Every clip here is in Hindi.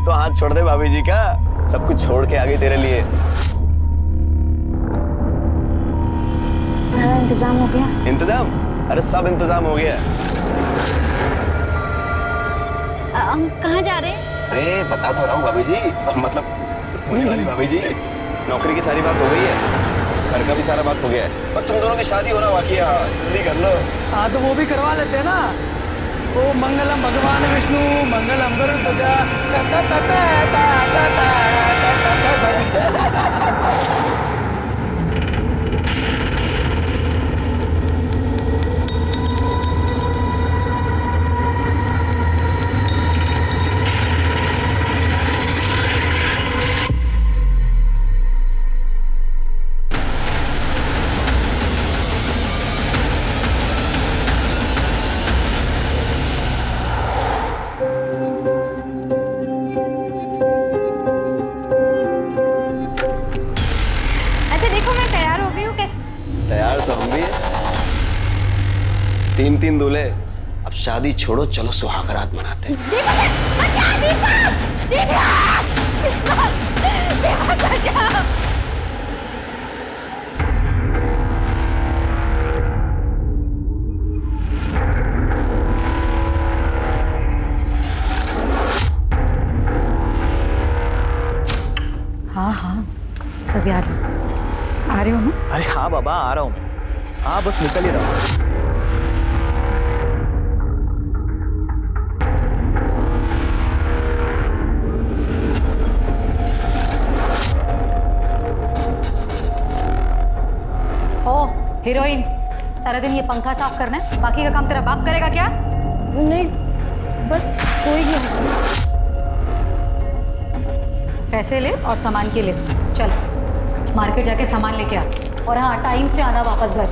तो हाथ छोड़ दे भाभी जी का, सब कुछ छोड़ के आ गई तेरे लिए। सारा इंतजाम हो गया? इंतजाम? अरे सब इंतजाम हो गया। हम कहाँ जा रहे हैं? अरे बता तो रहा हूँ भाभी जी, मतलब होने वाली भाभी जी, नौकरी की सारी बात हो गई है, घर का भी सारा बात हो गया है, बस तुम दोनों की शादी होना बाकी है। जल्दी कर लो। हाँ तो वो भी करवा लेते हैं ना। ओ मंगलम भगवान विष्णु मंगलम गरुड़ध्वज। तैयार तो हम भी हैं। 3-3 दूल्हे। अब शादी छोड़ो, चलो सुहाग रात मनाते हैं। हाँ हाँ सब याद है। आ रहे हो ना? अरे हाँ बाबा, आ रहा हूँ मैं। हाँ बस निकल ही रहा हूँ। ओ हीरोइन, सारा दिन ये पंखा साफ करना है, बाकी का काम तेरा बाप करेगा क्या? नहीं बस कोई नहीं। पैसे ले और सामान की लिस्ट। चल मार्केट जाके सामान लेके आ, और हाँ टाइम से आना वापस घर।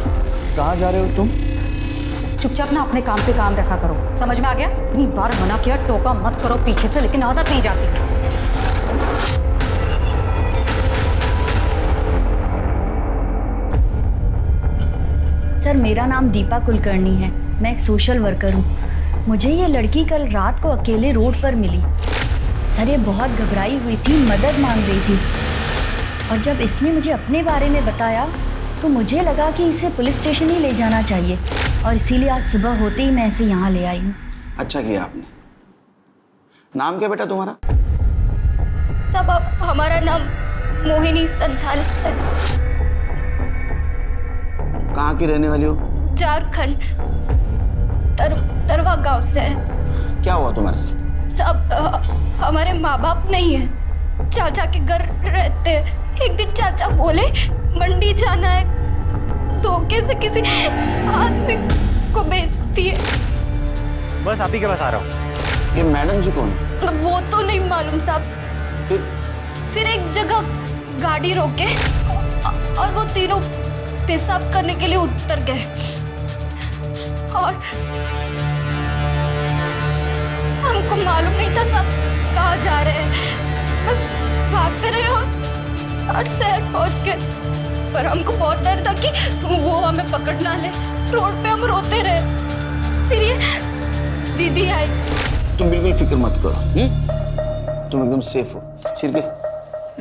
कहाँ जा रहे हो तुम? चुपचाप ना अपने काम से काम रखा करो, समझ में आ गया? इतनी बार मना किया, टोका मत करो पीछे से, लेकिन आदत नहीं जाती। सर मेरा नाम दीपा कुलकर्णी है, मैं एक सोशल वर्कर हूँ। मुझे ये लड़की कल रात को अकेले रोड पर मिली। सर ये बहुत घबराई हुई थी, मदद मांग रही थी, और जब इसने मुझे अपने बारे में बताया तो मुझे लगा कि इसे पुलिस स्टेशन ही ले जाना चाहिए, और इसीलिए आज सुबह होते ही मैं इसे यहाँ ले आई हूँ। अच्छा किया आपने। नाम क्या बेटा तुम्हारा? सब हमारा नाम मोहिनी संथाल है। कहाँ की रहने वाली हो? झारखंड तरवा गांव से है। क्या हुआ तुम्हारे साथ? सब हमारे माँ बाप नहीं है, चाचा के घर रहते हैं। एक दिन चाचा बोले मंडी जाना है, धोखे से किसी आदमी को बेचती है। बस आप ही के पास आ रहा हूँ। ये मैडम जी कौन है? वो तो नहीं मालूम साहब। फिर एक जगह गाड़ी रोके और वो तीनों पेशाब करने के लिए उतर गए, और हमको मालूम नहीं था सब कहाँ जा रहे हैं, बस भागते रहे और शहर पहुंच गए। पर हमको बहुत डर था कि वो हमें पकड़ ना ले। रोड पे हम रोते रहे, फिर ये दीदी आई। तुम बिल्कुल फिक्र मत करो, तुम एकदम सेफ हो। शिरके,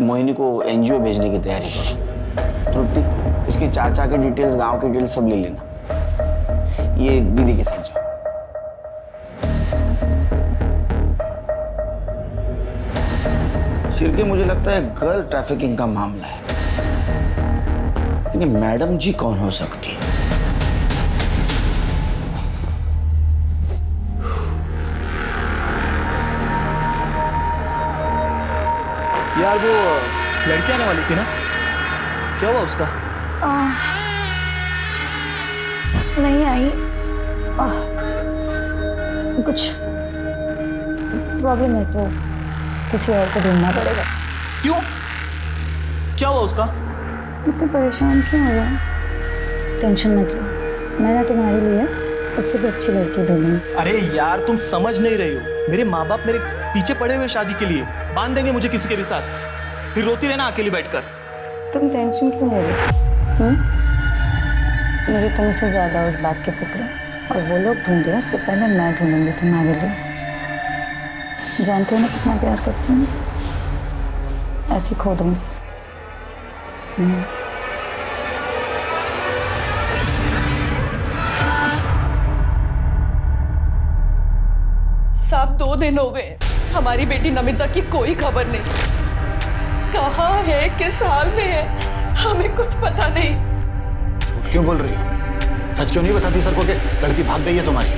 मोहिनी को एनजीओ भेजने की तैयारी करो। तृप्ति, इसके चाचा के डिटेल्स, गांव के डिटेल्स सब ले लेना। ये दीदी के साथ जाओ। शिरके, मुझे लगता है गर्ल ट्रैफिकिंग का मामला है, लेकिन मैडम जी कौन हो सकती है? यार वो लड़की आने वाली थी ना, क्या हुआ उसका? नहीं आई। कुछ प्रॉब्लम है तो किसी और को ढूंढना पड़ेगा। क्यों? क्या हुआ उसका? इतने परेशान क्यों हो रहे हैं? टेंशन मत लो, मैंने तुम्हारे लिए उससे भी अच्छी लड़की ढूंढी। अरे यार तुम समझ नहीं रही हो, मेरे माँ बाप मेरे पीछे पड़े हुए शादी के लिए, बांध देंगे मुझे किसी के भी साथ, फिर रोती रहना अकेली बैठकर। तुम टेंशन क्यों ले रहे हो? मुझे तुमसे ज्यादा उस बात की फिक्र है, और वो लोग ढूंढे उससे पहले मैं ढूंढूंगी तुम्हारे लिए। जानते हो ना कितना प्यार करती हूँ, ऐसे खो दूंगी। साहब 2 दिन हो गए, हमारी बेटी नमिता की कोई खबर नहीं। कहाँ है, किस हाल में है, हमें कुछ पता नहीं। झूठ क्यों बोल रही हो? सच क्यों नहीं बताती सर को कि लड़की भाग गई है तुम्हारी?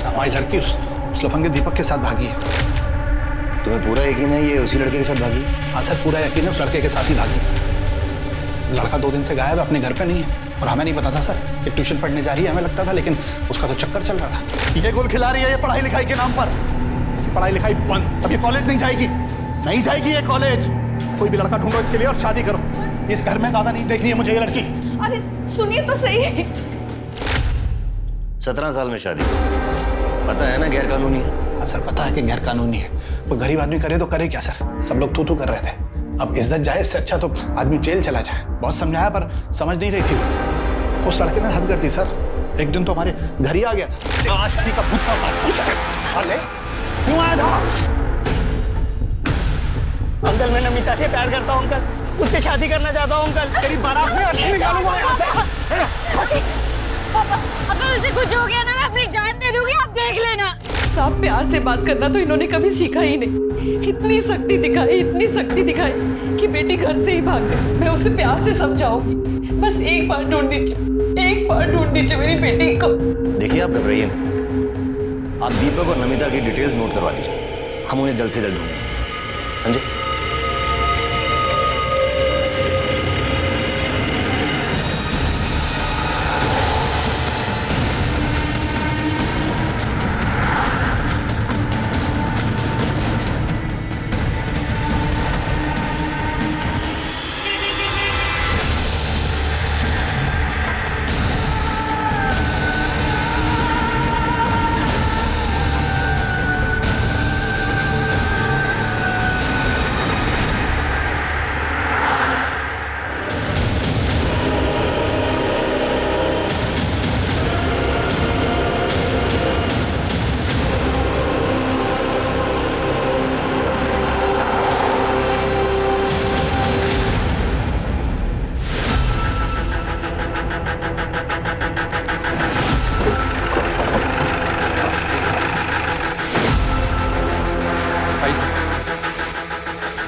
हमारी लड़की उस लफंगे दीपक के साथ भागी है। तुम्हें पूरा यकीन है ये उसी लड़के के साथ भागी? हाँ सर, पूरा यकीन है उस लड़के के साथ ही भागी है। लड़का 2 दिन से गायब है, अपने घर पे नहीं है। और हमें नहीं पता था सर कि ट्यूशन पढ़ने जा रही है, हमें लगता था, लेकिन उसका तो चक्कर चल रहा था। ये गोल खिला रही है ये पढ़ाई लिखाई के नाम पर। इसकी पढ़ाई लिखाई बंद, अब ये कॉलेज नहीं जाएगी, नहीं जाएगी ये कॉलेज। कोई भी लड़का ढूंढो इसके लिए और शादी करो। इस घर में ज्यादा नहीं देखनी है मुझे ये लड़की। अरे सुनिए तो सही। 17 साल में शादी, पता है ना गैर कानूनी है। हाँ सर, पता है कि गैर कानूनी है, पर गरीब आदमी करे तो करे क्या सर? सब लोग तू कर रहे थे। अब इज्जत जाए, इससे अच्छा तो आदमी जेल चला जाए। बहुत समझाया पर समझ नहीं रही थी। उस लड़के ने हद कर दी सर। एक दिन तो हमारे घर ही आ गया था। शादी का भूत क्यों आया था? अंकल मैं नमिता से प्यार करता हूँ अंकल, उससे शादी करना चाहता हूँ अंकल। तेरी बारात में अर्थी निकालूंगा यहाँ से। पापा अगर उसे कुछ हो गया ना मैं अपनी जान दे दूंगी, आप देख लेना। साहब प्यार से बात करना तो इन्होंने कभी सीखा ही नहीं। इतनी सख्ती दिखाई कि बेटी घर से ही भाग गई। मैं उसे प्यार से समझाऊंगी, बस एक बार ढूंढ दीजिए मेरी बेटी को। देखिए आप घबराइए नहीं, आप दीपक और नमिता की डिटेल्स नोट करवा दीजिए, हम उन्हें जल्द से जल्द ढूंढेंगे। समझे?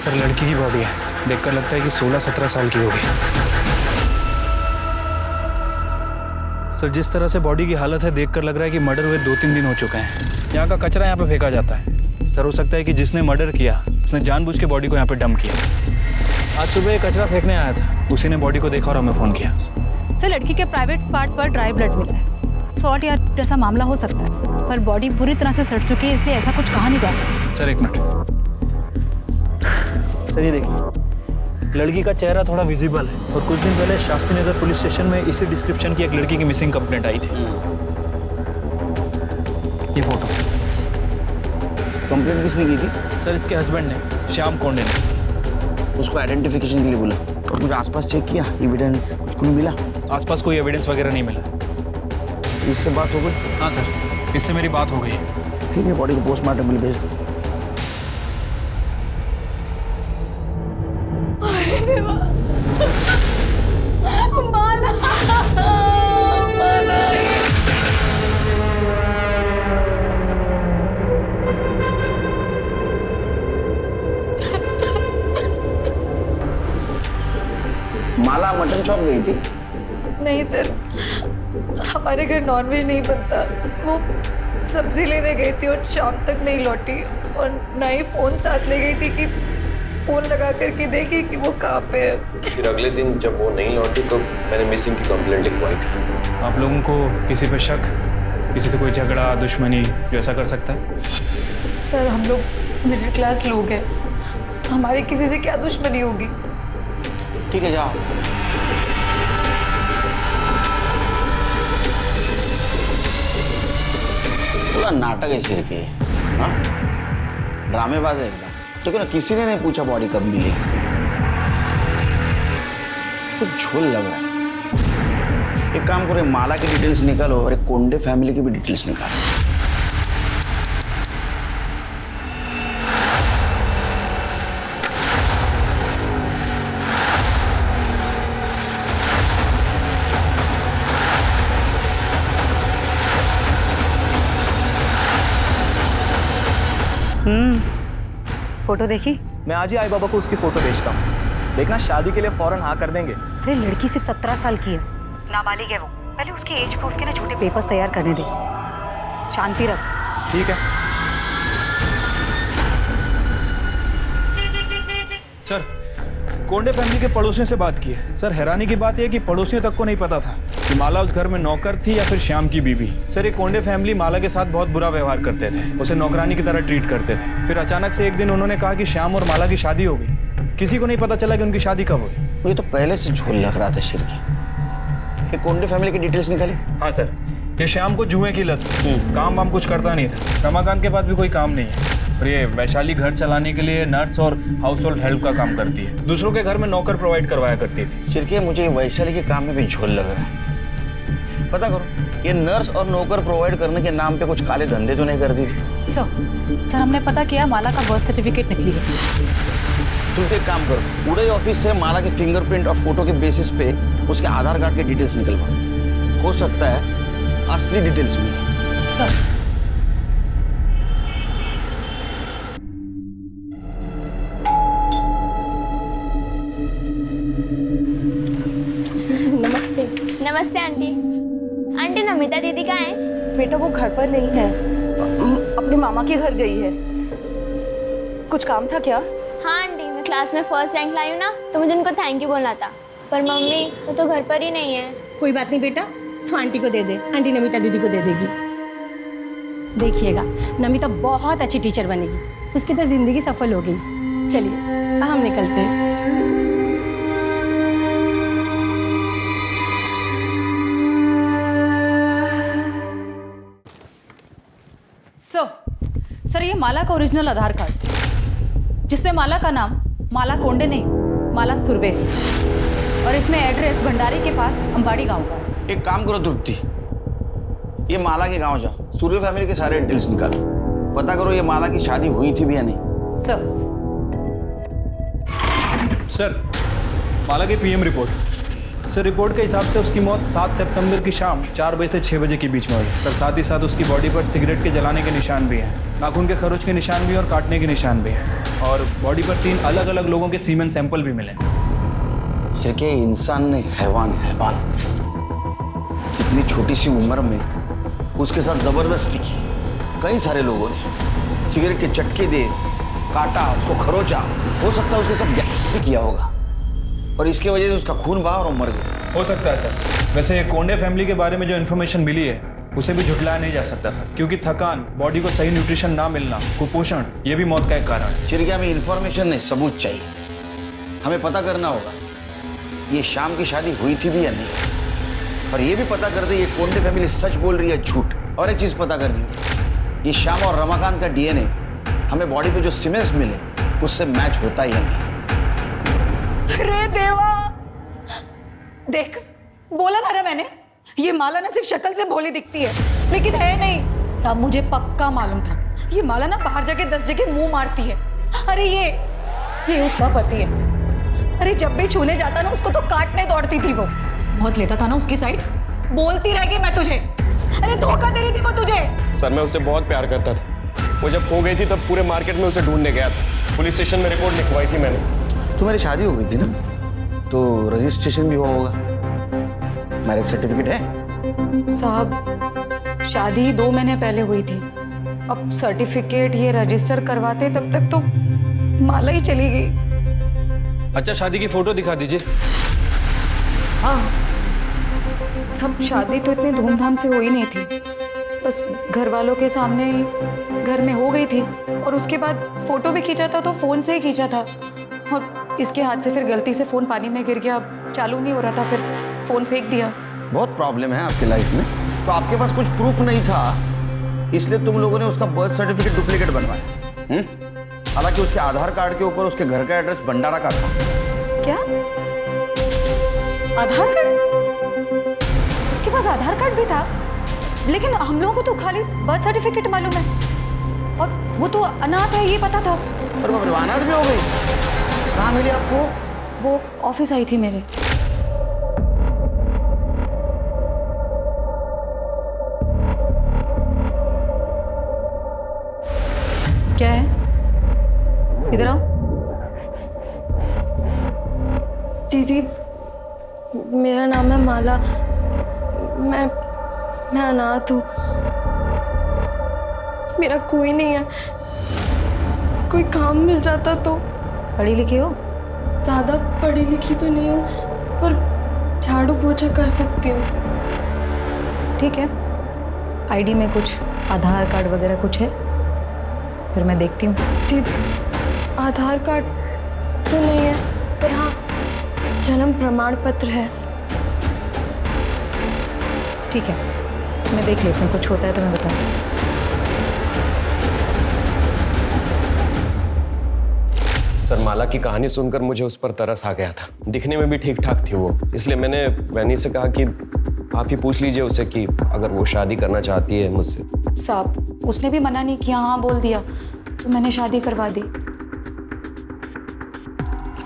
सर लड़की की बॉडी है, देखकर लगता है कि 16-17 साल की होगी। सर जिस तरह से बॉडी की हालत है देखकर लग रहा है कि मर्डर हुए 2-3 दिन हो चुके हैं। यहाँ का कचरा यहाँ पे फेंका जाता है। सर हो सकता है कि जिसने मर्डर किया उसने जानबूझ के बॉडी को यहाँ पे डंप किया। आज सुबह कचरा फेंकने आया था, उसी ने बॉडी को देखा और हमें फ़ोन किया। सर लड़की के प्राइवेट पार्ट पर ड्राई ब्लड मिला है। सॉल्ट या जैसा मामला हो सकता है, पर बॉडी पूरी तरह से सड़ चुकी है, इसलिए ऐसा कुछ कहा नहीं जा सकता। Sir 1 minute. सर ये देखिए, लड़की का चेहरा थोड़ा विजिबल है और कुछ दिन पहले शास्त्री नगर पुलिस स्टेशन में इसी डिस्क्रिप्शन की एक लड़की की मिसिंग कंप्लेंट आई थी। ये फोटो। कंप्लेंट किसने की थी? सर इसके हस्बैंड ने, श्याम कोंडे ने। उसको आइडेंटिफिकेशन के लिए बोला और कुछ आसपास चेक किया, एविडेंस कुछ को नहीं मिला? आसपास कोई एविडेंस वगैरह नहीं मिला। इससे बात हो गई? हाँ सर, इससे मेरी बात हो गई है। ठीक है, बॉडी को पोस्टमार्टम के लिए भेज दो। माला मटन शॉप गई थी? नहीं सर, हमारे घर नॉनवेज नहीं बनता। वो सब्जी लेने गई थी और शाम तक नहीं लौटी, और ना ही फोन साथ ले गई थी कि फोन लगा करके देखी कि वो कहाँ पे है। फिर अगले दिन जब वो नहीं लौटी तो मैंने मिसिंग की कंप्लेंट लिखवाई थी। आप लोगों को किसी पे शक, किसी से कोई झगड़ा दुश्मनी जो ऐसा कर सकता है? सर हम लोग मिडिल क्लास लोग हैं, हमारी किसी से क्या दुश्मनी होगी। ठीक है, जाओ। पूरा नाटक है सिर के। हाँ, ड्रामेबाज है एकदम। देखो ना, किसी ने नहीं पूछा बॉडी कब मिली। कुछ झोल लग रहा है। एक काम करो, माला की डिटेल्स निकालो और एक कोंडे फैमिली की भी डिटेल्स निकालो। फोटो देखी? मैं आज ही आई बाबा को उसकी फोटो भेजता हूँ। देखना शादी के लिए फौरन हाँ कर देंगे। अरे लड़की सिर्फ 17 साल की है, नाबालिग है वो। पहले उसके एज प्रूफ के ना झूठे पेपर्स तैयार करने दे। शांति रख। ठीक है सर, कोंडे फैमिली के पड़ोसियों से बात की है। सर, हैरानी की बात यह कि पड़ोसियों तक को नहीं पता था कि माला उस घर में नौकर थी या फिर श्याम की बीवी। सर, ये कोंडे फैमिली माला के साथ बहुत बुरा व्यवहार करते थे, उसे नौकरानी की तरह ट्रीट करते थे। फिर अचानक से एक दिन उन्होंने कहा कि श्याम और माला की शादी हो गई। किसी को नहीं पता चला कि उनकी शादी कब हुई। मुझे तो पहले से झोल लग रहा था शिरकी। ये कोंडे फैमिली की डिटेल्स निकाली? हाँ सर, ये श्याम को जुए की लत, काम वाम कुछ करता नहीं था। रमाकांत के पास भी कोई काम नहीं है और ये वैशाली घर चलाने के लिए नर्स और हाउस होल्ड हेल्प का काम करती है। दूसरों के घर में नौकर प्रोवाइड करवाया करती थी। शिरकी, मुझे वैशाली के काम में भी झोल लग रहा है। पता करो, ये नर्स और नौकर प्रोवाइड करने के नाम पे कुछ काले धंधे तो नहीं करती थी? सर हमने पता किया माला का बर्थ सर्टिफिकेट नकली है। तुम एक काम करो, उड़े ऑफिस से माला के फिंगरप्रिंट और फोटो के बेसिस पे उसके आधार कार्ड के डिटेल्स निकलवाओ। हो सकता है असली डिटेल्स मिले। सर नमस्ते। नमस्ते आंटी। आंटी नमिता दीदी कहाँ है? बेटा वो घर पर नहीं है, अपने मामा के घर गई है। कुछ काम था क्या? हाँ आंटी, मैं क्लास में फर्स्ट रैंक लाई हूँ ना, तो मुझे उनको थैंक यू बोलना था। पर मम्मी वो तो घर पर ही नहीं है। कोई बात नहीं बेटा, तो आंटी को दे दे, आंटी नमिता दीदी को दे देगी। देखिएगा नमिता बहुत अच्छी टीचर बनेगी, उसकी तो जिंदगी सफल हो गई। चलिए हम निकलते हैं। सर ये माला का ओरिजिनल आधार कार्ड, जिसमें माला का नाम माला कोंडे नहीं, माला सुरभि है। और इसमें एड्रेस भंडारी के पास अंबाड़ी गांव का है। एक काम करो तृप्ति, ये माला के गांव जाओ, सूर्य फैमिली के सारे डिटेल्स निकालो, पता करो ये माला की शादी हुई थी भी या नहीं। सर, माला की पीएम रिपोर्ट। सर, रिपोर्ट के हिसाब से उसकी मौत 7 सितंबर की शाम 4 बजे से 6 बजे के बीच में हुई। सर, साथ ही साथ उसकी बॉडी पर सिगरेट के जलाने के निशान भी हैं, नाखून के खरोच के निशान भी और काटने के निशान भी हैं, और बॉडी पर 3 अलग अलग लोगों के सीमेन सैंपल भी मिले। शिरके, इंसान ने हैवान इतनी छोटी सी उम्र में उसके साथ जबरदस्ती की। कई सारे लोगों ने सिगरेट के चटके दे, काटा, उसको खरोचा। हो सकता है उसके साथ गैस किया होगा और इसकी वजह से उसका खून बहा और वो मर गया। हो सकता है सर। वैसे ये कोंडे फैमिली के बारे में जो इन्फॉर्मेशन मिली है उसे भी झुटलाया नहीं जा सकता सर, क्योंकि थकान, बॉडी को सही न्यूट्रिशन ना मिलना, कुपोषण, ये भी मौत का एक कारण है। चिरकिया, हमें इन्फॉर्मेशन नहीं, सबूत चाहिए। हमें पता करना होगा ये शाम की शादी हुई थी भी या नहीं, और ये भी पता कर दे ये कोंडे फैमिली सच बोल रही है झूठ। और एक चीज पता करनी है, ये श्याम और रमाकांत का डीएनए हमें बॉडी पे जो सीमेंट्स मिले उससे मैच होता ही नहीं। अरे देवा, देख बोला था ना मैंने, ये माला ना सिर्फ शक्ल से भोली दिखती है लेकिन है नहीं। साहब मुझे पक्का मालूम था ये माला ना बाहर जाके 10 जगह मुंह मारती है। अरे ये उसका पति है। अरे जब भी छूने जाता ना उसको तो काटने दौड़ती थी वो। बहुत लेता था ना उसकी साइड, बोलती रहेगी मैं तुझे। अरे धोखा दे रही थी वो तुझे। सर, मैं उससे बहुत प्यार करता था। वो जब खो गई थी तब पूरे मार्केट में उसे ढूंढने गया था। पुलिस स्टेशन में रिपोर्ट लिखवाई थी मैंने। तुम्हारी शादी हो गई थी ना, तो रजिस्ट्रेशन भी हुआ होगा, मैरिज सर्टिफिकेट है? साहब शादी 2 महीने पहले हुई थी, अब सर्टिफिकेट ये रजिस्टर करवाते तब तक तो माला ही चली गई। अच्छा, शादी की फोटो दिखा दीजिए। हाँ सब शादी तो इतनी धूमधाम से हो ही नहीं थी, बस घर वालों के सामने ही घर में हो गई थी। और उसके बाद फोटो भी खींचा था तो फोन से ही खींचा था, और इसके हाथ से फिर गलती से फोन पानी में गिर गया, चालू नहीं हो रहा था, फिर फोन फेंक दिया। बहुत प्रॉब्लम है आपकी लाइफ में, तो आपके पास कुछ प्रूफ नहीं था इसलिए तुम लोगों ने उसका बर्थ सर्टिफिकेट डुप्लीकेट बनवाया। हालांकि उसके आधार कार्ड के ऊपर उसके घर का एड्रेस भंडारा का था। क्या आधार कार्ड? उसके पास आधार कार्ड भी था, लेकिन हम लोगों को तो खाली बर्थ सर्टिफिकेट मालूम है, और वो तो अनाथ है ये पता था। पर वो अनाथ भी हो गई? कहाँ मिली आपको? वो ऑफिस आई थी मेरे। क्या है? मेरा नाम है माला। मैं अनाथ हूँ। मेरा कोई नहीं है। कोई काम मिल जाता तो। पढ़ी लिखी हो? ज़्यादा पढ़ी लिखी तो नहीं हूँ, पर झाड़ू पोछा कर सकती हूँ। ठीक है, आईडी में कुछ आधार कार्ड वगैरह कुछ है? फिर मैं देखती हूँ। दीदी, आधार कार्ड तो नहीं है, पर हाँ जन्म प्रमाण पत्र है। ठीक है, मैं देख लेती हूँ, कुछ होता है तो मैं बताऊँ। सर, माला की कहानी सुनकर मुझे उस पर तरस आ गया था। दिखने में भी ठीक ठाक थी वो, इसलिए मैंने वैनी से कहा कि आप ही पूछ लीजिए उसे कि अगर वो शादी करना चाहती है मुझसे। साहब, उसने भी मना नहीं किया, हाँ बोल दिया, तो मैंने शादी करवा दी।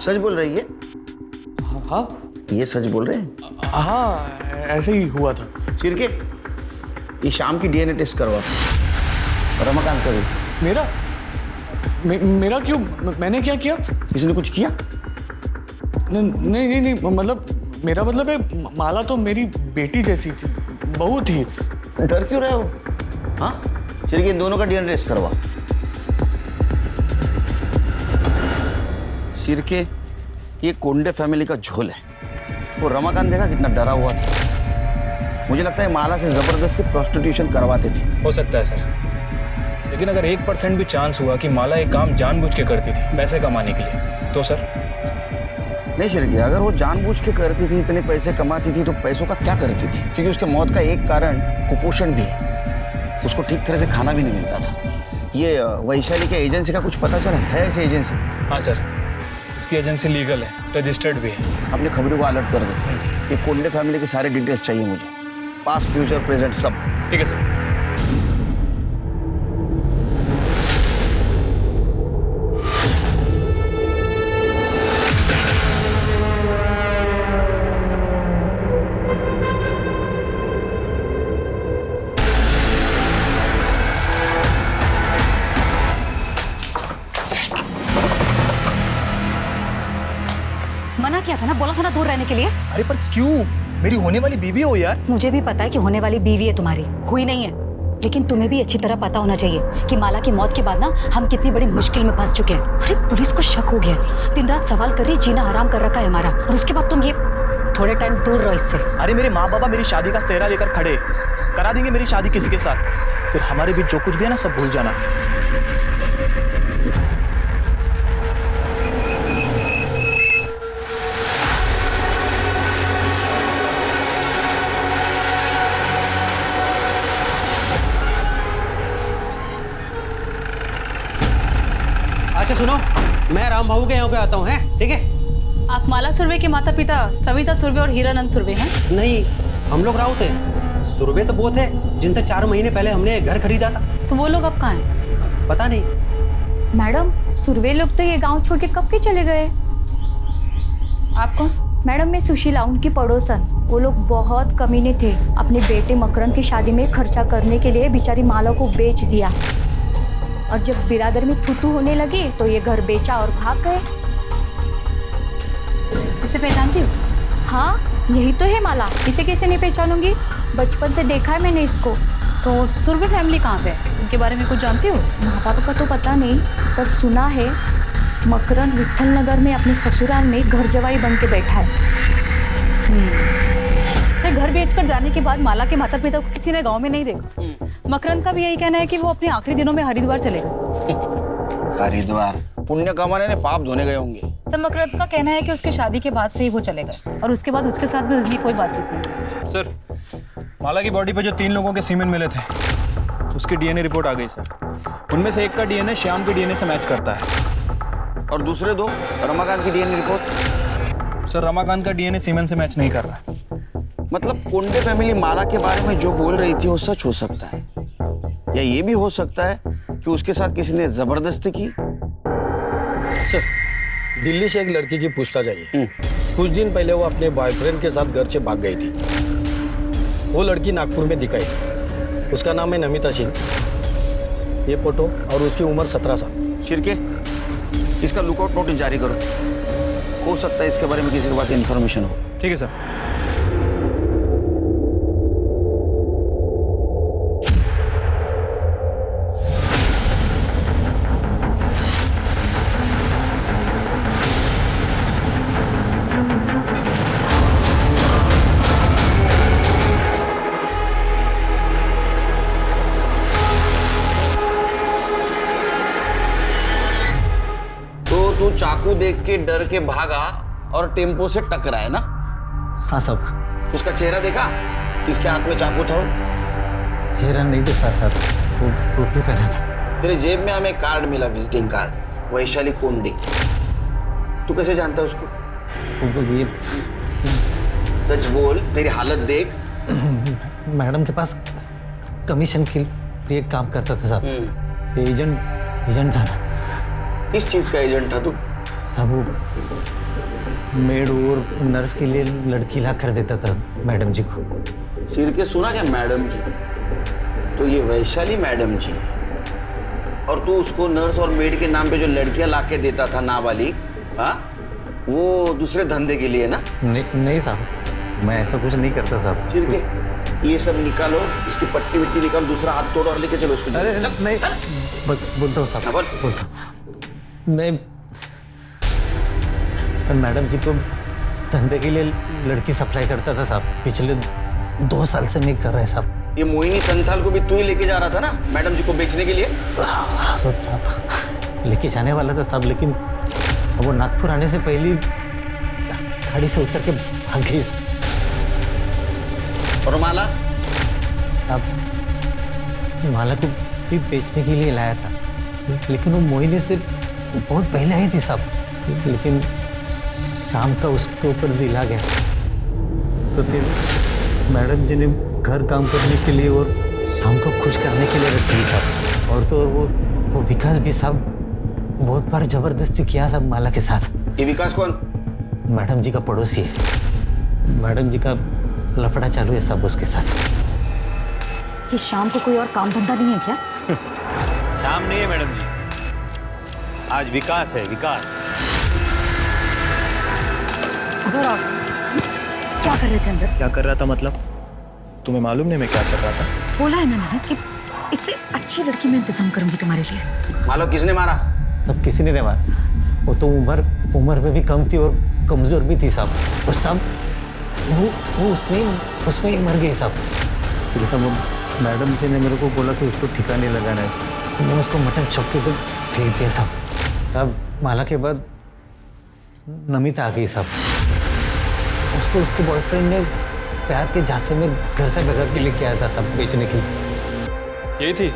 सच बोल रही है? हाँ, ये सच बोल रहे हैं? हाँ, ऐसे ही हुआ था। चिरके, ये शाम की डीएनए टेस्ट करवा। रमाकांत का भी। मेरा क्यों? मैंने क्या किया? किसी ने कुछ किया? नहीं, मतलब मेरा मतलब है माला तो मेरी बेटी जैसी थी, बहू थी। डर क्यों रहे हो? हाँ, चिरके, इन दोनों का डीएनए टेस्ट करवा। चिरके, ये कोंडे फैमिली का झोल है। वो रमाकांत देखा कितना डरा हुआ था। मुझे लगता है माला से जबरदस्ती प्रोस्टिट्यूशन करवाते थे। हो सकता है सर, लेकिन अगर 1% भी चांस हुआ कि माला एक काम जानबूझ के करती थी पैसे कमाने के लिए, तो सर? नहीं चिरके, अगर वो जानबूझ के करती थी, इतने पैसे कमाती थी, तो पैसों का क्या करती थी? क्योंकि उसके मौत का एक कारण कुपोषण भी है। उसको ठीक तरह से खाना भी नहीं मिलता था। ये वैशाली के एजेंसी का कुछ पता चला है? ऐसी एजेंसी? हाँ सर, इसकी एजेंसी लीगल है, रजिस्टर्ड भी है। अपने खबरों को अलर्ट कर दो। ये कोंडे फैमिली के सारे डिटेल्स चाहिए मुझे, पास्ट फ्यूचर प्रेजेंट सब। ठीक है सर। मना किया था ना, बोला था ना दूर रहने के लिए। अरे पर क्यों? मेरी होने वाली बीवी हो यार। मुझे भी पता है कि होने वाली बीवी है तुम्हारी, हुई नहीं है, लेकिन तुम्हें भी अच्छी तरह पता होना चाहिए कि माला की मौत के बाद ना हम कितनी बड़ी मुश्किल में फंस चुके हैं। अरे पुलिस को शक हो गया, दिन रात सवाल कर रही, जीना हराम कर रखा है हमारा, और उसके बाद तुम ये थोड़े टाइम दूर रहो इससे। अरे मेरे माँ बाबा मेरी शादी का सेहरा लेकर खड़े, करा देंगे मेरी शादी किसी के साथ, फिर हमारे बीच जो कुछ भी है ना सब भूल जाना। अच्छा सुनो, मैं राम बाबू के यहाँ पे आता हूँ, हैं? ठीक है? आप माला सुर्वे के माता पिता सविता सुर्वे और हीरानंद सुर्वे हैं? नहीं, हम लोग राउत हैं। सुर्वे तो वो थे जिनसे 4 महीने पहले हमने घर खरीदा था। तो वो लोग अब कहाँ हैं? पता नहीं। मैडम, सुर्वे लोग तो ये गांव छोड़ के कब के चले गए? आप कौन? मैडम, मैं सुशीला, उनकी पड़ोसन। वो लोग बहुत कमीने थे, अपने बेटे मकरंद की शादी में खर्चा करने के लिए बेचारी माला को बेच दिया, और जब बिरादर में थूथू होने लगी तो ये घर बेचा और भाग गए। इसे पहचानती हो? हाँ, यही तो है माला, इसे कैसे नहीं पहचानूंगी, बचपन से देखा है मैंने इसको। तो सुर्वे फैमिली कहाँ पे है? उनके बारे में कुछ जानती हो? माँ बाप का तो पता नहीं, पर सुना है मकरंद विट्ठल नगर में अपने ससुराल में घर जवाई बन के बैठा है। सर, घर बेचकर जाने के बाद माला के माता पिता को किसी ने गांव में नहीं देखा। मकरंद का भी यही कहना है कि वो अपने आखिरी दिनों में हरिद्वार चले गए। हरिद्वार पुण्य कमाने ने पाप धोने गए होंगे। सर, मकरंद का कहना है कि उसके शादी के बाद से ही वो चले गए, और उसके बाद उसके साथ भी उसकी कोई बातचीत नहीं। सर, माला की बॉडी पे जो 3 लोगों के सीमेन मिले थे, उसकी डीएनए रिपोर्ट आ गई सर। उनमें से एक का डीएनए श्याम के डीएनए से मैच करता है। और दूसरे 2 रमाकांत की डीएनए रिपोर्ट? सर, रमाकांत का डीएनए सीमेन से मैच नहीं कर रहा है। मतलब कोंडे फैमिली माला के बारे में जो बोल रही थी वो सच हो सकता है, या ये भी हो सकता है कि उसके साथ किसी ने जबरदस्ती की। सर, दिल्ली से एक लड़की की पूछताछ आई है। कुछ दिन पहले वो अपने बॉयफ्रेंड के साथ घर से भाग गई थी। वो लड़की नागपुर में दिखाई थी। उसका नाम है नमिता सिंह। ये फोटो और उसकी उम्र 17 साल। शिरके, इसका लुकआउट नोटिस जारी करो, हो सकता है इसके बारे में किसी के पास इन्फॉर्मेशन हो। ठीक है सर। चाकू देख के डर के भागा और टेम्पो से टकराया ना? हाँ साहब। उसका चेहरा देखा? किसके हाथ में चाकू था? चेहरा नहीं देखा साहब, वो टोपी पहना था। तेरे जेब में हमें कार्ड मिला, विजिटिंग कार्ड, वैशाली कोंडे। तू कैसे जानता है उसको? ये सच बोल, तेरी हालत देख। मैडम के पास कमीशन के लिए काम करता था साहब। एजेंट था ना। किस चीज का एजेंट था तू? साहब वो मेड और नर्स के लिए लड़की ला कर देता था मैडम जी को। चिर के सुना क्या मैडम जी? तो ये वैशाली मैडम जी, और तू उसको नर्स और मेड के नाम पे जो लड़कियां ला के देता था नाबालिग, हाँ, वो दूसरे धंधे के लिए ना? नहीं साहब, मैं ऐसा कुछ नहीं करता साहब। चिर के ये सब निकालो, इसकी पट्टी विट्टी निकालो, दूसरा हाथ तोड़ और लेके चलो उसको। अरे नहीं, बोलता हूँ साहब, बोलता हूँ। मैं मैडम जी को धंधे के लिए लड़की सप्लाई करता था साहब। पिछले 2 साल से नहीं कर रहे साहब। ये मोहिनी संथाल को भी तू ही लेके जा रहा था ना मैडम जी को बेचने के लिए? हाँ साहब, लेके जाने वाला था साहब, लेकिन वो नागपुर आने से पहले गाड़ी से उतर के भाग गई। और माला? अब माला को भी बेचने के लिए लाया था, लेकिन वो मोहिनी से बहुत पहले आई थी साहब। लेकिन शाम का उसके ऊपर दिल आ गया, तो फिर मैडम जी ने घर काम करने के लिए और शाम को खुश करने के लिए रखी साहब। और तो वो विकास भी साहब बहुत बार जबरदस्ती किया साहब माला के साथ। ये विकास कौन? मैडम जी का पड़ोसी है। मैडम जी का लफड़ा चालू है साहब उसके साथ। कि शाम को कोई और काम धंधा नहीं है क्या? शाम नहीं है मैडम जी, आज विकास है, विकास। उधर आओ। क्या कर रहे थे अंदर? क्या कर रहा था मतलब? तुम्हें मालूम नहीं मैं क्या कर रहा था? बोला है ना मैंने कि इससे अच्छी लड़की मैं इंतजाम करूंगी तुम्हारे लिए। मालो किसने मारा? सब किसी ने नहीं मारा। वो तो उम्र में भी कम थी और कमजोर भी थी साहब। और सब वो उसमें ही मर गई साहब। फिर साहब मैडम जी ने मेरे को बोला कि उसको ठिकाने लगाना है। मैं उसको मटन चौक के तक फेंक दिया साहब। माला के बाद नमिता आ गई साहब। उसको उसके बॉयफ्रेंड ने प्यार के झांसे में घर से भगा के लेके आया था साहब बेचने के लिए। यही थी?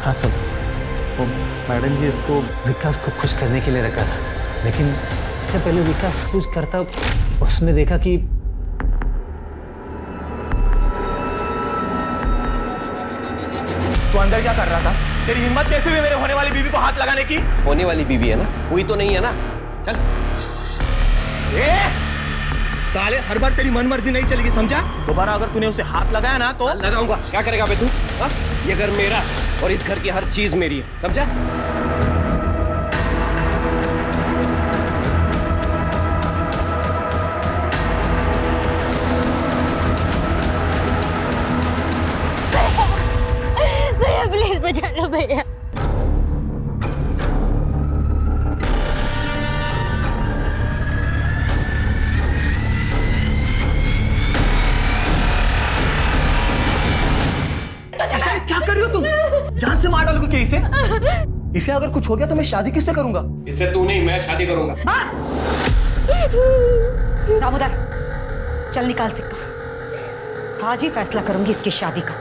हाँ साहब, वो मैडम जी इसको विकास को खुश करने के लिए रखा था, लेकिन इससे पहले विकास खुश करता उसने देखा कि तू अंदर क्या कर रहा था? तेरी हिम्मत कैसे हुई मेरे होने वाली बीवी को हाथ लगाने की? होने वाली बीवी है ना, हुई तो नहीं है ना। चल। साले, हर बार तेरी मन मर्जी नहीं चलेगी, समझा? दोबारा अगर तूने उसे हाथ लगाया ना तो लगाऊंगा। क्या करेगा बे तू? ये घर मेरा और इस घर की हर चीज मेरी है, समझा? भैया प्लीज बचा लो भैया। क्या कर रही हो तुम? जान से मार डालोगे क्या इसे? इसे अगर कुछ हो गया तो मैं शादी किससे करूंगा? इससे तू नहीं, मैं शादी करूंगा। बस दामोदर, चल निकाल सिक्का। आज ही फैसला करूंगी इसकी शादी का।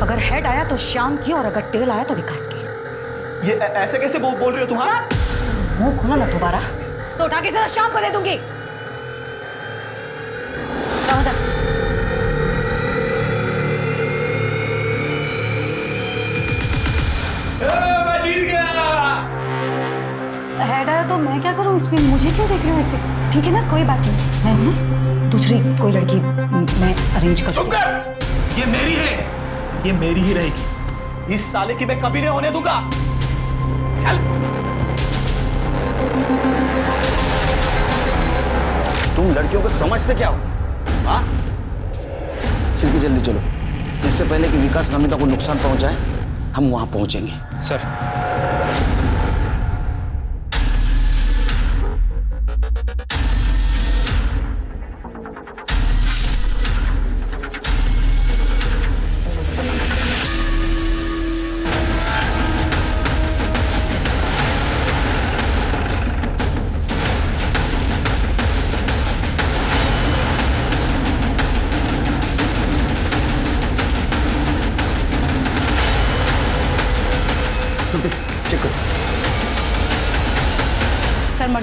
अगर हेड आया तो श्याम की और अगर टेल आया तो विकास की। ये ऐसे कैसे बोल रही हो तुम? मुंह खोला ना दोबारा तो उठा के सीधा शाम को दे दूंगी। दामोदर, मैं जीत गया। हेड आया तो मैं क्या करूं इसमें? मुझे क्यों देख रहे हो ऐसे? ठीक है ना, कोई बात नहीं, मैं ना दूसरी कोई लड़की मैं अरेंज कर चुप कर। ये मेरी है, ये मेरी ही रहेगी। इस साले की मैं कभी नहीं होने दूंगा। चल। तुम लड़कियों को समझते क्या हो? हाँ? चल के जल्दी चलो, इससे पहले कि विकास नमिता को नुकसान पहुंचाए हम वहां पहुंचेंगे। सर,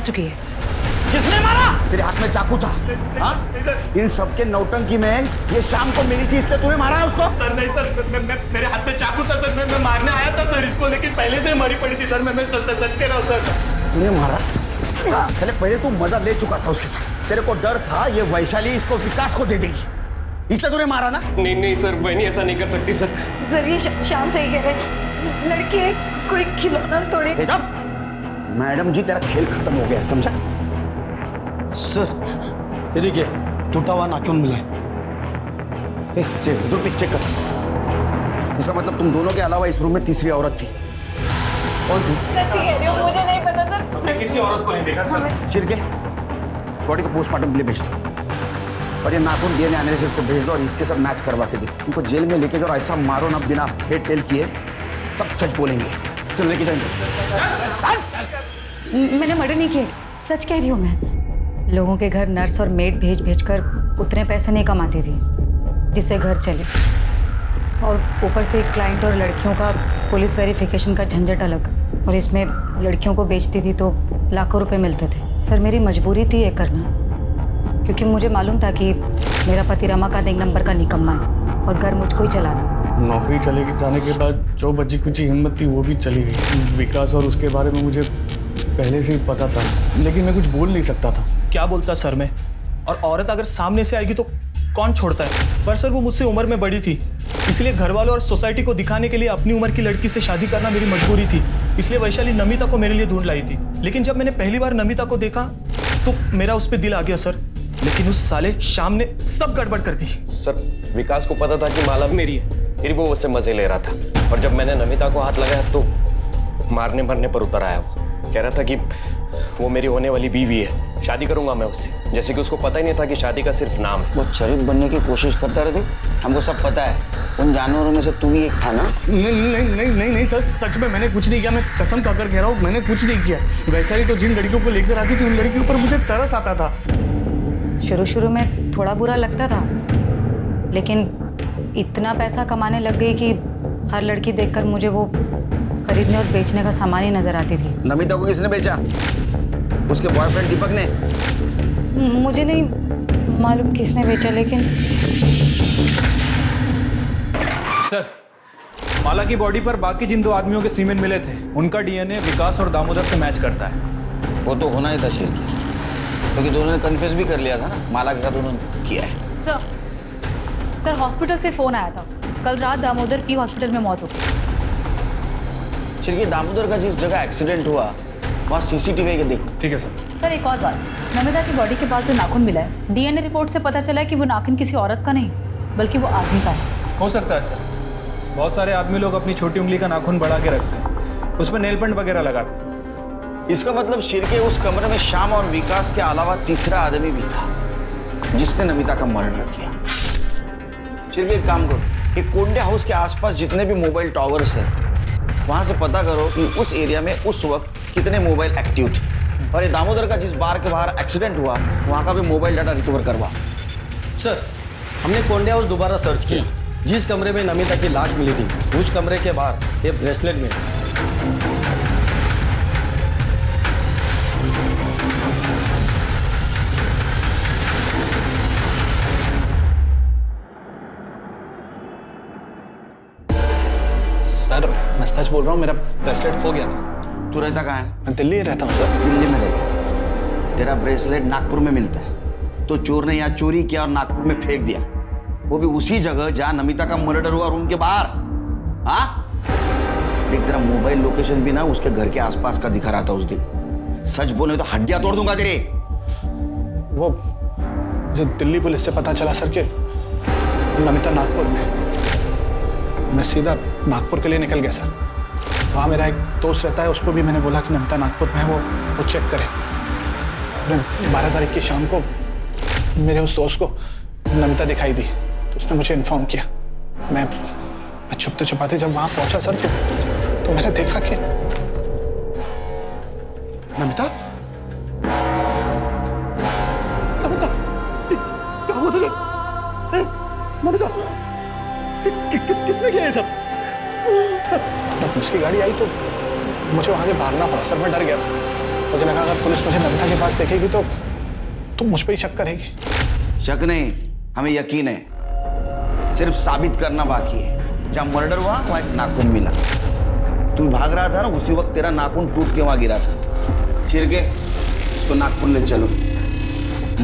चुकी है। किसने मारा? तेरे हाथ में चाकू था। हाँ? इन सबके नौटंकी में ये शाम को मिली थी, इसलिए तूने मारा है उसको? सर नहीं सर, मेरे हाथ में चाकू था सर, मैं मारने आया था सर इसको, लेकिन पहले से मरी पड़ी थी सर। मैं सच कह रहा हूँ सर। तूने मारा? चले पहले तू मजा ले चुका था उसके साथ, तेरे को डर था ये वैशाली इसको विकास को दे देगी, इसलिए तूने मारा ना? नहीं नहीं सर, वही नहीं, ऐसा नहीं कर सकती सर। सर ये शाम सही कह रहे, लड़की है, कोई खिलौना थोड़ी। मैडम जी तेरा खेल खत्म हो गया, समझा? सर ये देखिए टूटा हुआ नाखून मिला है। चेक कर। इसका मतलब तुम दोनों के अलावा इस रूम में तीसरी औरत थी। कौन थी? सच्ची कह रही हूँ, मुझे नहीं पता सर। हमने किसी औरत को नहीं देखा सर। चिरके बॉडी को पोस्टमार्टम के लिए भेज दो और ये नाखून डीएनए एनालिसिस को भेज दो और इसके सब मैच करवा के दो। उनको जेल में लेके जाओ, ऐसा मारो ना बिना हेड टेल किए, सब सच बोलेंगे। चल लेके जाएंगे। मैंने मर्डर नहीं किया, सच कह रही हूँ मैं। लोगों के घर नर्स और मेड भेज भेज कर उतने पैसे नहीं कमाती थी जिससे घर चले, और ऊपर से क्लाइंट और लड़कियों का पुलिस वेरिफिकेशन का झंझट अलग, और इसमें लड़कियों को बेचती थी तो लाखों रुपए मिलते थे। सर मेरी मजबूरी थी ये करना, क्योंकि मुझे मालूम था कि मेरा पति रमाकांत एक नंबर का निकम्मा है और घर मुझको ही चलाना। नौकरी चले जाने के बाद जो बची कुछ हिम्मत थी वो भी चली गई। विकास और उसके बारे में मुझे पहले से ही पता था, लेकिन मैं कुछ बोल नहीं सकता था। क्या बोलता सर मैं? और औरत अगर सामने से आएगी तो कौन छोड़ता है? पर सर वो मुझसे उम्र में बड़ी थी, इसलिए घर वालों और सोसाइटी को दिखाने के लिए अपनी उम्र की लड़की से शादी करना मेरी मजबूरी थी। इसलिए वैशाली नमिता को मेरे लिए ढूंढ लाई थी। लेकिन जब मैंने पहली बार नमिता को देखा तो मेरा उस पर दिल आ गया सर, लेकिन उस साले शाम ने सब गड़बड़ कर दी। सर विकास को पता था कि माला मेरी है, फिर वो उससे मजे ले रहा था, और जब मैंने नमिता को हाथ लगाया तो मारने मरने पर उतर आया। वो कह रहा था कि वो मेरी होने वाली बीवी है, शादी करूंगा मैं उससे, जैसे कि उसको पता ही नहीं था कि शादी का सिर्फ नाम है। वो शरीफ बनने की कोशिश करता रहते, हमको सब पता है। उन जानवरों में से तू भी एक था ना? नहीं नहीं नहीं नहीं नहीं सर, सच में मैंने कुछ नहीं किया। मैं कसम खाकर कह रहा हूँ, मैंने कुछ नहीं किया। वैशाली तो जिन लड़कियों को लेकर आती थी उन लड़कियों पर मुझे तरस आता था। शुरू में थोड़ा बुरा लगता था, लेकिन इतना पैसा कमाने लग गई कि हर लड़की देखकर मुझे वो खरीदने और बेचने का सामान ही नजर आती थी। नमिता को किसने बेचा? उसके बॉयफ्रेंड दीपक ने? मुझे नहीं मालूम किसने बेचा, लेकिन सर माला की बॉडी पर बाकी जिन दो आदमियों के सीमेंट मिले थे उनका डीएनए विकास और दामोदर से मैच करता है। वो तो होना ही था शिरकी, क्योंकि दोनों ने कन्फेस भी कर लिया था ना, माला के साथ उन्होंने किया है। सर हॉस्पिटल से फोन आया था, कल रात दामोदर की हॉस्पिटल में मौत हो गई। शिरकी दामोदर का जिस जगह एक्सीडेंट हुआ वहाँ सीसीटीवी के देखो। ठीक है सर। सर एक और बात, नमिता की बॉडी के पास जो नाखून मिला है, डीएनए रिपोर्ट से पता चला है कि वो नाखून किसी औरत का नहीं बल्कि वो आदमी का है। हो सकता है सर, बहुत सारे आदमी लोग अपनी छोटी उंगली का नाखून बढ़ा के रखते हैं, उसमें नेल पेंट वगैरह लगाते हैं। इसका मतलब शिरके उस कमरे में श्याम और विकास के अलावा तीसरा आदमी भी था जिसने नमिता का मर्डर किया। शिरके एक काम करो, ये कोंडे हाउस के आसपास जितने भी मोबाइल टावर्स हैं वहां से पता करो कि उस एरिया में उस वक्त कितने मोबाइल एक्टिव थे, और ये दामोदर का जिस बार के बाहर एक्सीडेंट हुआ वहां का भी मोबाइल डाटा रिकवर करवा। सर हमने कोंडे हाउस दोबारा सर्च किया, जिस कमरे में नमिता की लाश मिली थी उस कमरे के बाहर ये ब्रेसलेट मिला। सर मैं सच बोल रहा हूँ, मेरा ब्रेसलेट खो गया था। तू रहता कहाँ है? मैं दिल्ली रहता हूँ सर। दिल्ली में रहता? तेरा ब्रेसलेट नागपुर में मिलता है, तो चोर ने यहाँ चोरी किया और नागपुर में फेंक दिया, वो भी उसी जगह जहाँ नमिता का मर्डर हुआ, रूम के बाहर। हाँ देख, तेरा मोबाइल लोकेशन भी ना उसके घर के आसपास का दिखा रहा था उस दिन। सच बोले तो हड्डियां तोड़ दूंगा तेरे। वो मुझे दिल्ली पुलिस से पता चला सर कि नमिता नागपुर में, मैं सीधा नागपुर के लिए निकल गया सर। वहाँ मेरा एक दोस्त रहता है, उसको भी मैंने बोला कि नमिता नागपुर में है, वो चेक करे। 12 तारीख की शाम को मेरे उस दोस्त को नमिता दिखाई दी तो उसने मुझे इन्फॉर्म किया। मैं छुपते छुपाते जब वहाँ पहुँचा सर तो मैंने देखा कि नमिता क्या हुआ तुझे? नमिता किसने किया ये सब? पुलिस की गाड़ी आई तो मुझे वहां से भागना पड़ा सर, मैं डर गया था। मुझे लगा अगर पुलिस मुझे नमिता के पास देखेगी तो तुम मुझ पर ही शक करेगी। शक नहीं, हमें यकीन है, सिर्फ साबित करना बाकी है। जहाँ मर्डर हुआ वहाँ एक नाखून मिला, तू भाग रहा था ना, उसी वक्त तेरा नाखून टूट के वहाँ गिरा था। चिर के इसको नाखून ले चलो,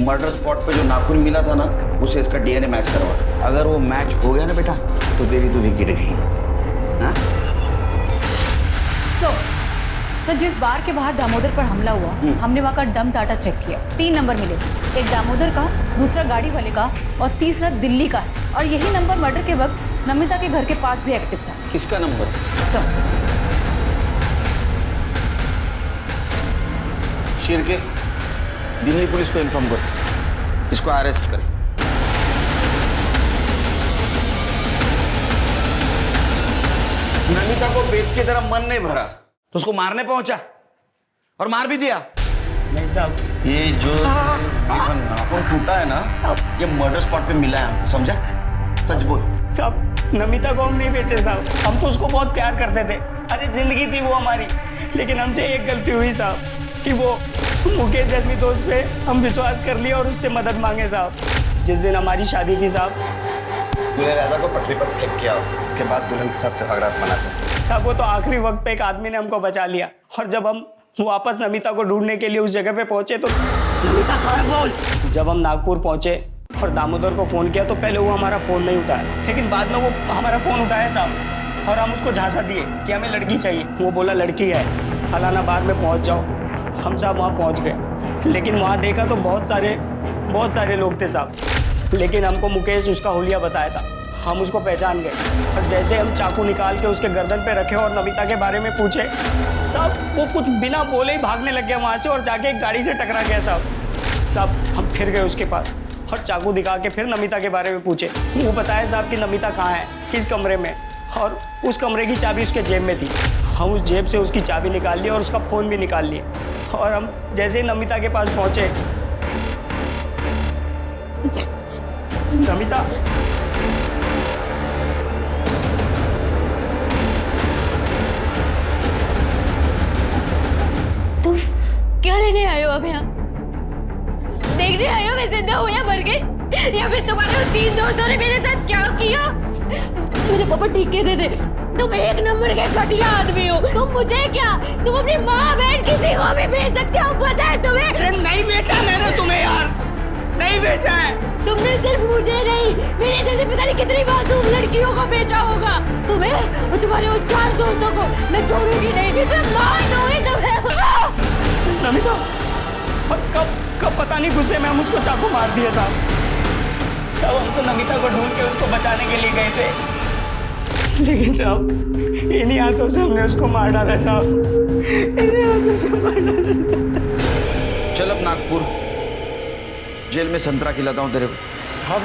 मर्डर स्पॉट पे जो नाखून मिला था ना उसे इसका डीएनए मैच करवा। अगर वो मैच हो गया ना बेटा तो तेरी तो विकेट गई। हाँ? सर जिस बार के बाहर दामोदर पर हमला हुआ, हमने वहाँ का डम डाटा चेक किया। 3 नंबर मिले, एक दामोदर का, दूसरा गाड़ी वाले का और तीसरा दिल्ली का। और यही नंबर मर्डर के वक्त नमिता के घर के पास भी एक्टिव था। किसका नंबर? सर शेर के दिल्ली पुलिस को इन्फॉर्म करो, इसको अरेस्ट करें। नमिता को बेच के तेरा मन नहीं भरा तो उसको मारने पहुंचा और मार भी दिया। नहीं साहब, ये जो नाखून टूटा है ना, ये मर्डर स्पॉट पे मिला है, समझा? सच बोल। साहब नमिता को हम नहीं बेचे साहब, हम तो उसको बहुत प्यार करते थे। अरे जिंदगी थी वो हमारी, लेकिन हमसे एक गलती हुई साहब कि वो मुकेश जैसी दोस्त पे हम विश्वास कर लिया और उससे मदद मांगे साहब। जिस दिन हमारी शादी थी साहब, दूल्हे राजा को पटरी पर फेंक किया, इसके बाद दुल्हन के साथ सुहागरात मनाते। साहब वो तो आखिरी वक्त पे एक आदमी ने हमको बचा लिया, और जब हम वापस नमिता को ढूंढने के लिए उस जगह पे पहुंचे तो नमिता कहाँ है बोल। जब हम नागपुर पहुंचे और दामोदर को फोन किया तो पहले वो हमारा फोन नहीं उठाया, लेकिन बाद में वो हमारा फोन उठाया साहब, और हम उसको झांसा दिए कि हमें लड़की चाहिए। वो बोला लड़की है, फलाना बार में पहुंच जाओ। हम साहब वहाँ पहुँच गए, लेकिन वहाँ देखा तो बहुत सारे लोग थे साहब, लेकिन हमको मुकेश उसका हुलिया बताया था, हम उसको पहचान गए। और जैसे हम चाकू निकाल के उसके गर्दन पे रखे और नमिता के बारे में पूछे, सब वो कुछ बिना बोले ही भागने लग गया वहाँ से और जाके एक गाड़ी से टकरा गया साहब। हम फिर गए उसके पास और चाकू दिखा के फिर नमिता के बारे में पूछे। वो बताया साहब कि नमिता कहाँ है, किस कमरे में, और उस कमरे की चाबी उसके जेब में थी। हम उस जेब से उसकी चाबी निकाल ली और उसका फ़ोन भी निकाल लिए, और हम जैसे ही नमिता के पास पहुँचे, नमिता तुम क्या लेने आए हो अब यहाँ? देखने आए हो मैं जिंदा हूँ या मर गई, या फिर तुम्हारे उन 3 दोस्तों ने मेरे साथ क्या किया? मुझे पापा टीके दे दे। तुम एक नंबर के घटिया आदमी हो। तुम मुझे क्या, तुम अपनी माँ बहन किसी को भी भेज सकते हो, पता है तुम्हें? अरे नहीं बेचा मैंने तुम्हें यार, नहीं बेचा है। तुमने सिर्फ मुझे नहीं, मेरे जैसे पता नहीं कितनी मासूम लड़कियों को बेचा होगा। तुम्हें और तुम्हारे उन 4 दोस्तों को मैं छोड़ूंगी नहीं, मैं मार दूंगी तुम्हें। नमिता, और कब पता नहीं गुस्से में हम उसको चाकू मार दिए साहब। हम तो नमिता को ढूंढ के उसको बचाने के लिए गए थे, लेकिन साहब इन्हीं हाथों से हमने उसको मार डाला साहब, इन्हीं हाथों से मार डाला। चल अब नागपुर जेल में संतरा खिलाता हूँ तेरे को। साहब